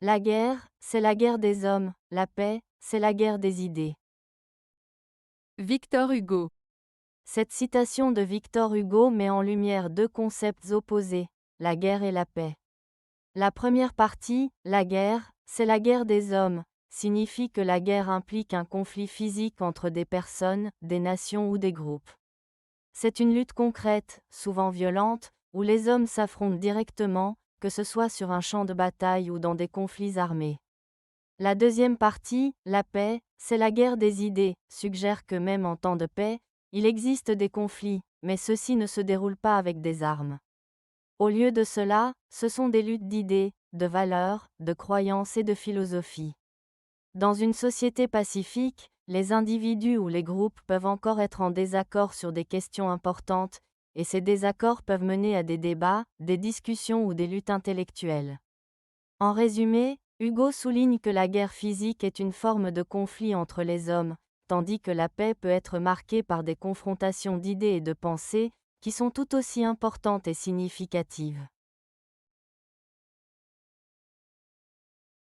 La guerre, c'est la guerre des hommes, la paix, c'est la guerre des idées. Victor Hugo. Cette citation de Victor Hugo met en lumière deux concepts opposés, la guerre et la paix. La première partie, la guerre, c'est la guerre des hommes, signifie que la guerre implique un conflit physique entre des personnes, des nations ou des groupes. C'est une lutte concrète, souvent violente, où les hommes s'affrontent directement, que ce soit sur un champ de bataille ou dans des conflits armés. La deuxième partie, la paix, c'est la guerre des idées, suggère que même en temps de paix, il existe des conflits, mais ceux-ci ne se déroulent pas avec des armes. Au lieu de cela, ce sont des luttes d'idées, de valeurs, de croyances et de philosophie. Dans une société pacifique, les individus ou les groupes peuvent encore être en désaccord sur des questions importantes, et ces désaccords peuvent mener à des débats, des discussions ou des luttes intellectuelles. En résumé, Hugo souligne que la guerre physique est une forme de conflit entre les hommes, tandis que la paix peut être marquée par des confrontations d'idées et de pensées, qui sont tout aussi importantes et significatives.